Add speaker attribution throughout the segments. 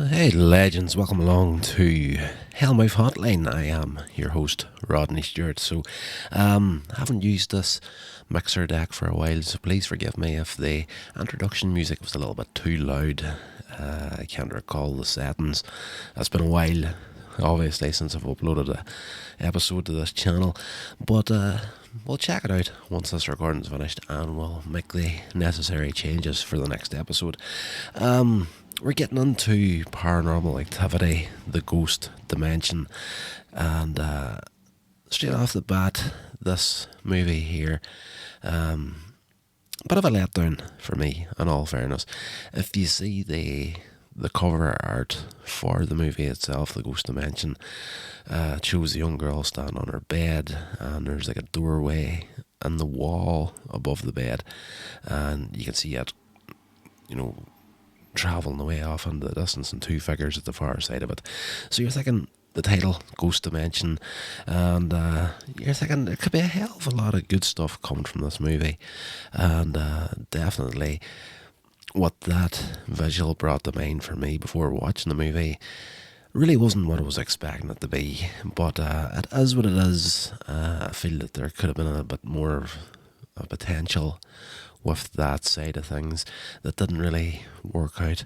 Speaker 1: Hey legends, welcome along to Hellmouth Hotline. I am your host, Rodney Stewart. Haven't used this mixer deck for a while, so please forgive me if the introduction music was a little bit too loud. I can't recall the settings. It's been a while, obviously, since I've uploaded an episode to this channel, but we'll check it out once this recording's finished and we'll make the necessary changes for the next episode. We're getting into paranormal activity, the ghost dimension, and straight off the bat, this movie here, bit of a letdown for me, in all fairness. If you see the cover art for the movie itself, the ghost dimension, it shows a young girl standing on her bed, and there's like a doorway in the wall above the bed, and you can see it, travelling away off into the distance, and two figures at the far side of it. So you're thinking the title, Ghost Dimension, and you're thinking there could be a hell of a lot of good stuff coming from this movie, and definitely what that visual brought to mind for me before watching the movie really wasn't what I was expecting it to be, but it is what it is. I feel that there could have been a bit more of a potential with that side of things that didn't really work out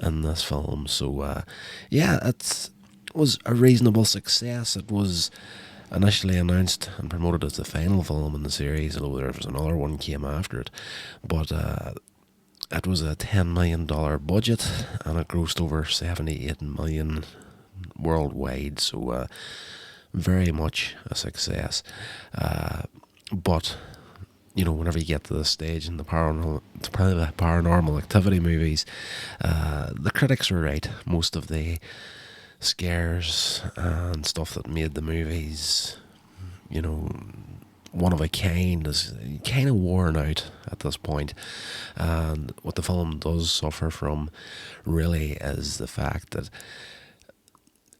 Speaker 1: in this film. So it was a reasonable success. It was initially announced and promoted as the final film in the series, although there was another one came after it, but it was a $10 million budget and it grossed over 78 million worldwide, so very much a success. But whenever you get to this stage in the paranormal activity movies, the critics were right. Most of the scares and stuff that made the movies, one of a kind, is kind of worn out at this point. And what the film does suffer from really is the fact that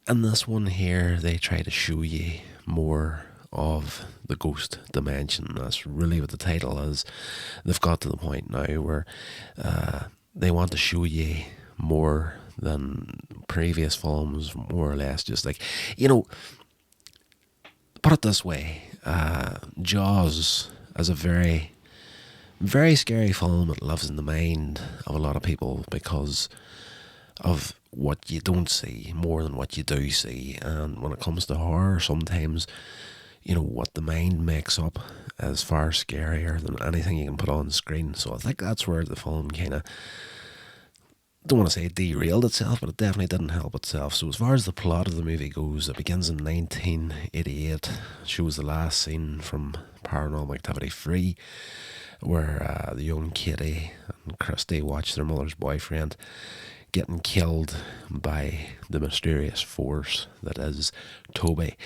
Speaker 1: in this one here, they try to show you more of the ghost dimension. That's really what the title is. They've got to the point now where they want to show you more than previous films, more or less. Just like, put it this way, Jaws is a very, very scary film. It lives in the mind of a lot of people because of what you don't see more than what you do see. And when it comes to horror, sometimes what the mind makes up is far scarier than anything you can put on the screen. So I think that's where the film kind of, don't want to say derailed itself, but it definitely didn't help itself. So as far as the plot of the movie goes, it begins in 1988. It shows the last scene from Paranormal Activity 3, where the young Katie and Christy watch their mother's boyfriend getting killed by the mysterious force that is Toby.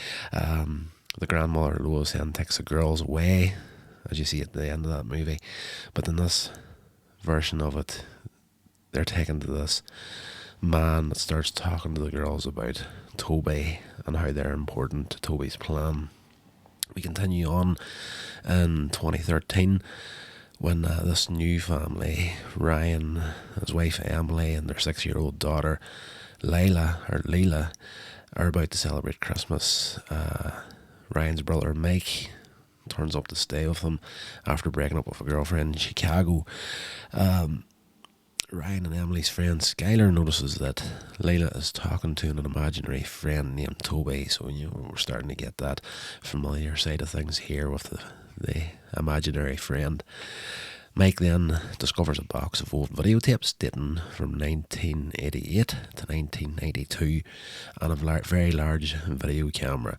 Speaker 1: The grandmother, Lois, then takes the girls away, as you see at the end of that movie. But in this version of it, they're taken to this man that starts talking to the girls about Toby and how they're important to Toby's plan. We continue on in 2013 when this new family, Ryan, his wife Emily, and their 6-year-old daughter Leila, are about to celebrate Christmas. Ryan's brother Mike turns up to stay with them after breaking up with a girlfriend in Chicago. Ryan and Emily's friend Skylar notices that Leila is talking to an imaginary friend named Toby, so we're starting to get that familiar side of things here with the imaginary friend. Mike then discovers a box of old videotapes dating from 1988 to 1992 and a very large video camera.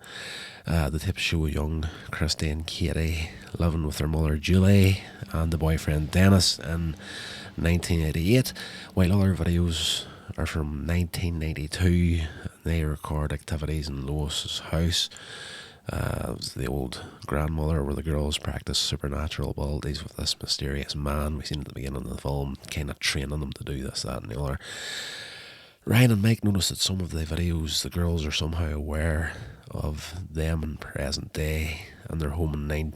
Speaker 1: The tapes show young Christy and Katie living with their mother Julie and the boyfriend Dennis in 1988, while other videos are from 1992. They record activities in Lois's house. It was the old grandmother where the girls practice supernatural abilities with this mysterious man we seen at the beginning of the film, kind of training them to do this, that and the other. Ryan and Mike notice that some of the videos, the girls are somehow aware of them in present day and their home in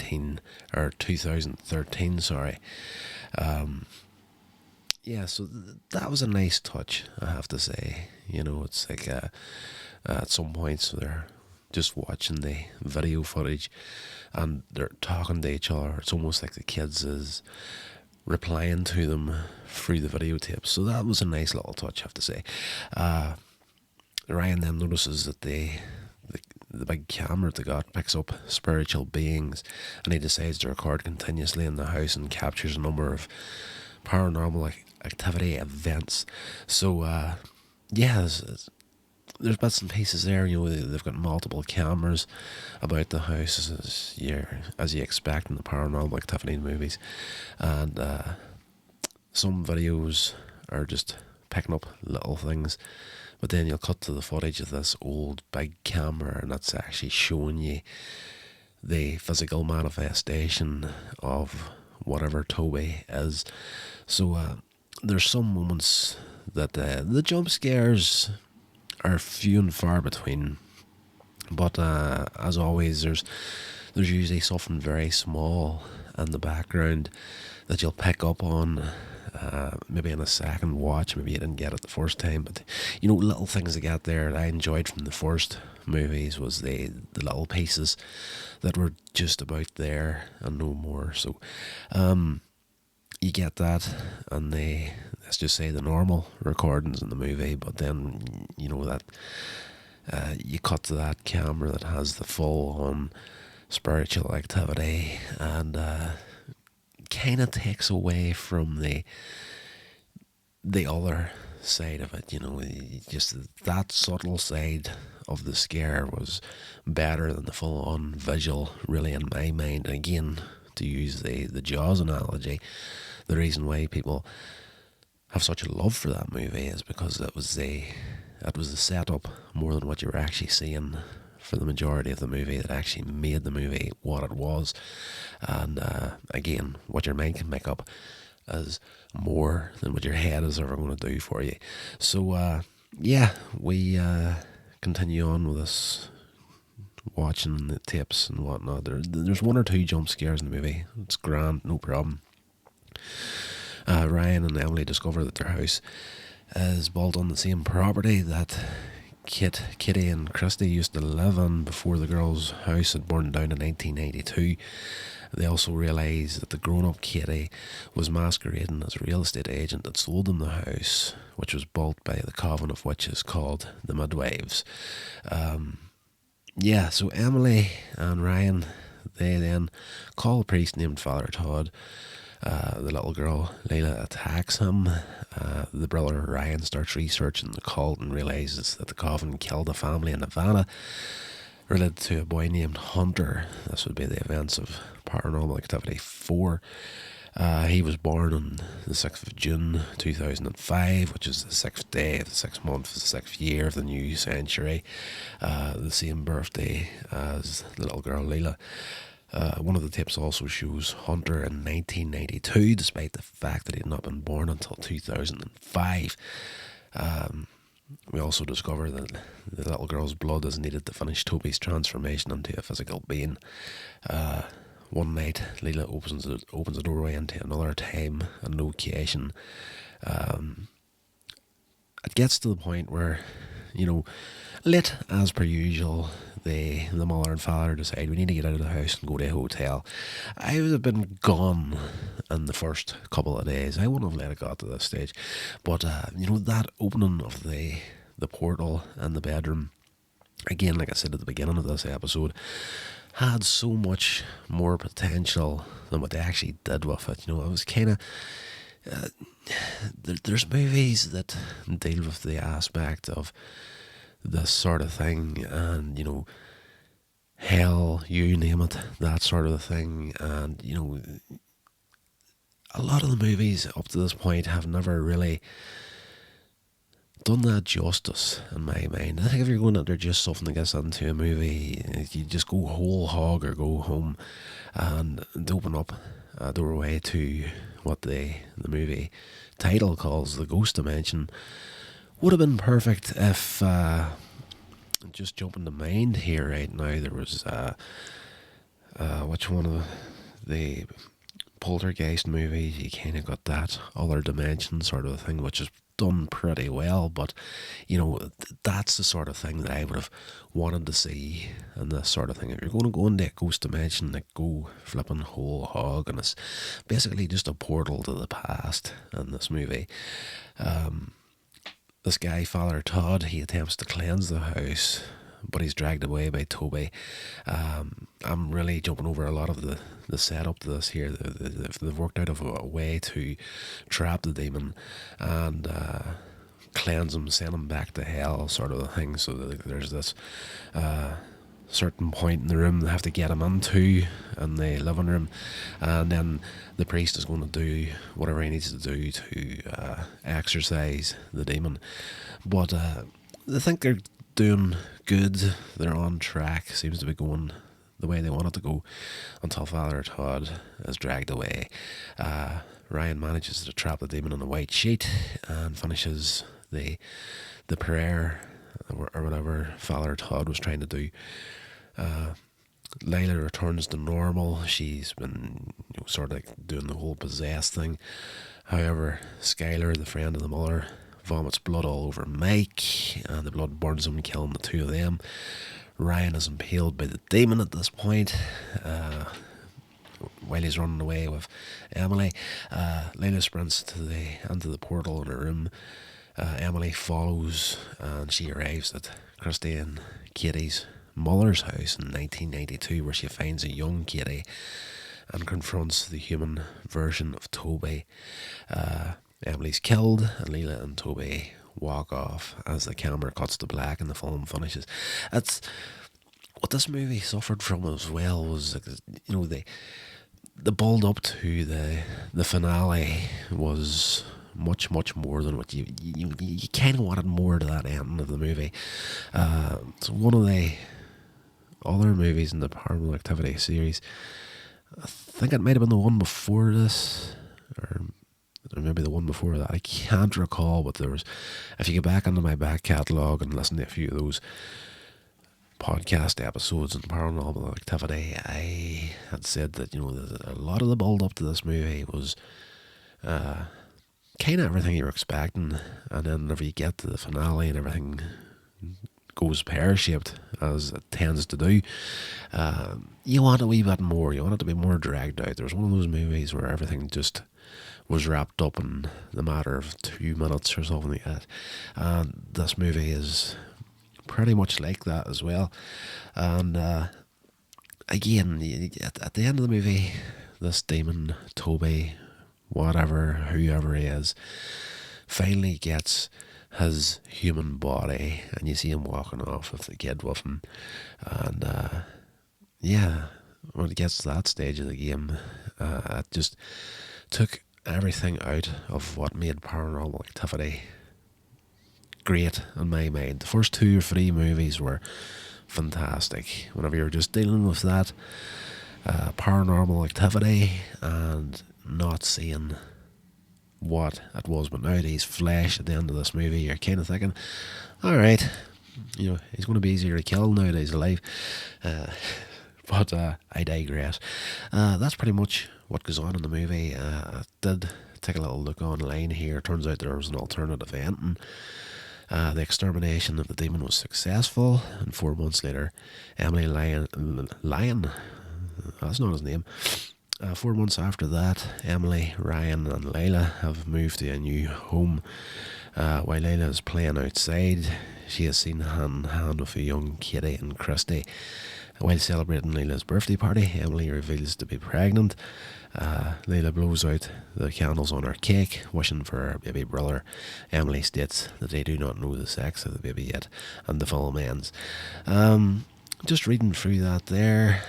Speaker 1: 2013, sorry. Yeah, so that was a nice touch, I have to say. You know, it's like at some points they're just watching the video footage and they're talking to each other. It's almost like the kids is replying to them through the videotape. So that was a nice little touch, I have to say. Ryan then notices that the big camera they got picks up spiritual beings, and he decides to record continuously in the house and captures a number of paranormal activity events. So yeah, there's bits and pieces there. You know, they've got multiple cameras about the house as you expect in the paranormal activity movies, and some videos are just picking up little things, but then you'll cut to the footage of this old big camera, and that's actually showing you the physical manifestation of whatever Toby is. So there's some moments that the jump scares are few and far between, but as always, there's usually something very small in the background that you'll pick up on. Maybe in a second watch, maybe you didn't get it the first time, but you know, little things I got there that I enjoyed from the first movies was the little pieces that were just about there and no more. So you get that, and let's just say the normal recordings in the movie, but then you know that you cut to that camera that has the full on spiritual activity, and kind of takes away from the other side of it. You know, just that subtle side of the scare was better than the full on visual, really, in my mind. And again, to use the Jaws analogy, the reason why people have such a love for that movie is because it was the setup more than what you were actually seeing for the majority of the movie that actually made the movie what it was. And again, what your mind can make up is more than what your head is ever going to do for you. So yeah, we continue on with this, watching the tapes and whatnot. There's one or two jump scares in the movie. It's grand, no problem. Ryan and Emily discover that their house is built on the same property that Kitty and Christy used to live on before the girls' house had burned down in 1992. They also realise that the grown-up Kitty was masquerading as a real estate agent that sold them the house, which was built by the coven of witches called the Midwives. Yeah, so Emily and Ryan, they then call a priest named Father Todd. The little girl, Layla, attacks him. The brother, Ryan, starts researching the cult and realises that the coven killed a family in Nevada related to a boy named Hunter. This would be the events of Paranormal Activity 4. He was born on the 6th of June 2005, which is the 6th day of the 6th month of the 6th year of the new century. The same birthday as the little girl, Layla. One of the tapes also shows Hunter in 1992, despite the fact that he had not been born until 2005. We also discover that the little girl's blood is needed to finish Toby's transformation into a physical being. One night, Leela opens a doorway into another time and location. It gets to the point where, you know, late as per usual, the mother and father decide we need to get out of the house and go to a hotel. I would have been gone in the first couple of days. I wouldn't have let it go to this stage. But, you know, that opening of the portal and the bedroom, again, like I said at the beginning of this episode, had so much more potential than what they actually did with it. You know, it was kind of... there's movies that deal with the aspect of this sort of thing, and you know, hell, you name it, that sort of thing. And you know, a lot of the movies up to this point have never really done that justice, in my mind. I think if you're going out there just something to get into a movie, you just go whole hog or go home, and open up a doorway to what the movie title calls the ghost dimension. Would have been perfect if, just jumping to mind here right now, there was, which one of the poltergeist movies, you kind of got that other dimension sort of thing, which is done pretty well, but that's the sort of thing that I would have wanted to see. And this sort of thing, if you're going to go into a ghost dimension, like, go flipping whole hog, and it's basically just a portal to the past in this movie. This guy, Father Todd, he attempts to cleanse the house, but he's dragged away by Toby. I'm really jumping over a lot of the setup to this here. They've worked out of a way to trap the demon and cleanse him, send him back to hell, sort of a thing. So there's this certain point in the room they have to get him into, in the living room, and then the priest is going to do whatever he needs to do to exorcise the demon. But I think they're doing good. They're on track. Seems to be going the way they want it to go, until Father Todd is dragged away. Ryan manages to trap the demon on a white sheet and finishes the prayer or whatever Father Todd was trying to do. Layla returns to normal. She's been sort of like doing the whole possessed thing. However, Skylar, the friend of the mother, vomits blood all over Mike, and the blood burns him, killing the two of them. Ryan is impaled by the demon at this point, while he's running away with Emily. Layla sprints into the portal in her room. Emily follows, and she arrives at Christy and Katie's mother's house in 1992, where she finds a young Katie and confronts the human version of Toby. Emily's killed, and Leela and Toby walk off as the camera cuts to black and the film finishes. That's what this movie suffered from as well, was the build up to the finale was much more than what you kind of wanted more to that ending of the movie. So one of the other movies in the Paranormal Activity series, I think it might have been the one before this, or maybe the one before that, I can't recall, but there was, if you go back into my back catalogue and listen to a few of those podcast episodes on Paranormal Activity, I had said that a lot of the build up to this movie was kind of everything you were expecting, and then whenever you get to the finale and everything goes pear-shaped, as it tends to do, you want a wee bit more. You want it to be more dragged out. There was one of those movies where everything just was wrapped up in the matter of 2 minutes or something like that, and this movie is pretty much like that as well. And again, at the end of the movie, this demon, Toby, whoever he is, finally gets his human body, and you see him walking off with the kid with him. And when it gets to that stage of the game, it just took everything out of what made Paranormal Activity great in my mind. The first 2 or 3 movies were fantastic. Whenever you're just dealing with that Paranormal Activity and not seeing what it was, but nowadays flesh at the end of this movie, you're kind of thinking, alright, he's going to be easier to kill now that he's alive. But I digress. That's pretty much what goes on in the movie. I did take a little look online here. Turns out there was an alternative ending. The extermination of the demon was successful, and 4 months later, Emily Lyon, that's not his name. 4 months after that, Emily, Ryan and Layla have moved to a new home. While Layla is playing outside, she is seen hand in hand with a young Katie and Christy. While celebrating Layla's birthday party, Emily reveals to be pregnant. Layla blows out the candles on her cake, wishing for her baby brother. Emily states that they do not know the sex of the baby yet, and the film ends. Just reading through that there,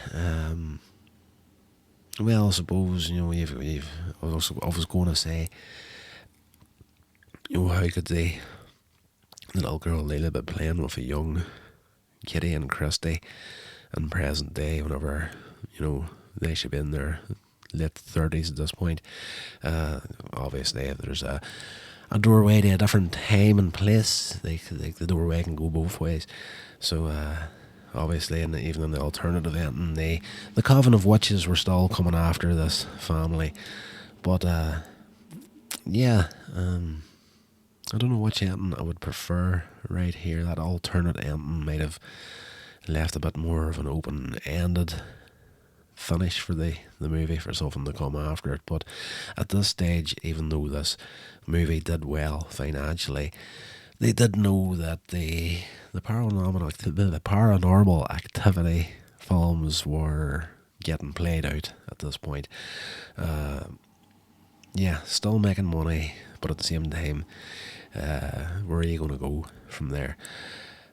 Speaker 1: well, I suppose, I was going to say, how could the little girl Layla be playing with a young Kitty and Christy in present day, whenever, they should be in their late 30s at this point. Obviously, if there's a doorway to a different time and place, the doorway can go both ways. So, obviously, and even in the alternative ending, the coven of witches were still coming after this family. But I don't know which ending I would prefer right here. That alternate ending might have left a bit more of an open-ended finish for the movie, for something to come after it. But at this stage, even though this movie did well financially, they did know that the paranormal activity films were getting played out at this point. Yeah, still making money, but at the same time, where are you going to go from there?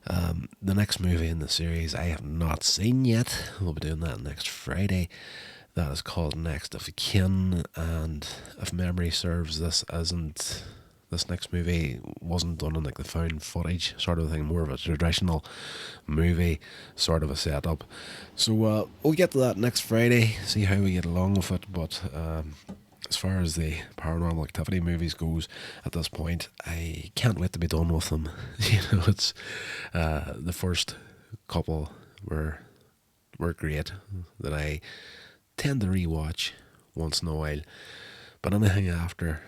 Speaker 1: The next movie in the series I have not seen yet. We'll be doing that next Friday. That is called Next of Kin, and if memory serves, this next movie wasn't done in like the found footage sort of thing, more of a traditional movie sort of a setup. So we'll get to that next Friday, see how we get along with it. But as far as the Paranormal Activity movies goes, at this point, I can't wait to be done with them. It's the first couple were great, that I tend to rewatch once in a while, but anything after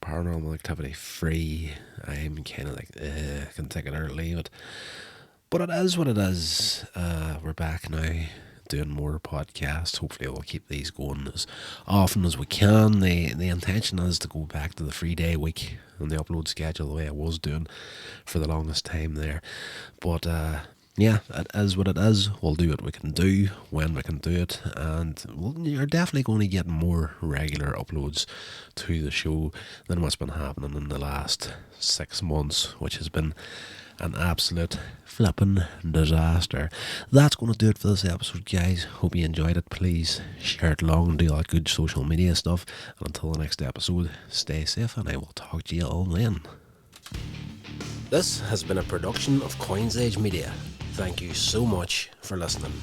Speaker 1: Paranormal Activity 3, I'm kind of like, I can take it or leave it. But it is what it is. We're back now, doing more podcasts. Hopefully we'll keep these going as often as we can. The intention is to go back to the 3-day week on the upload schedule, the way I was doing for the longest time there. But yeah, it is what it is. We'll do what we can do when we can do it, and you're definitely going to get more regular uploads to the show than what's been happening in the last 6 months, which has been an absolute flipping disaster. That's going to do it for this episode, guys. Hope you enjoyed it. Please share it along and do all that good social media stuff. And until the next episode, stay safe, and I will talk to you all then. This has been a production of Coins Age Media. Thank you so much for listening.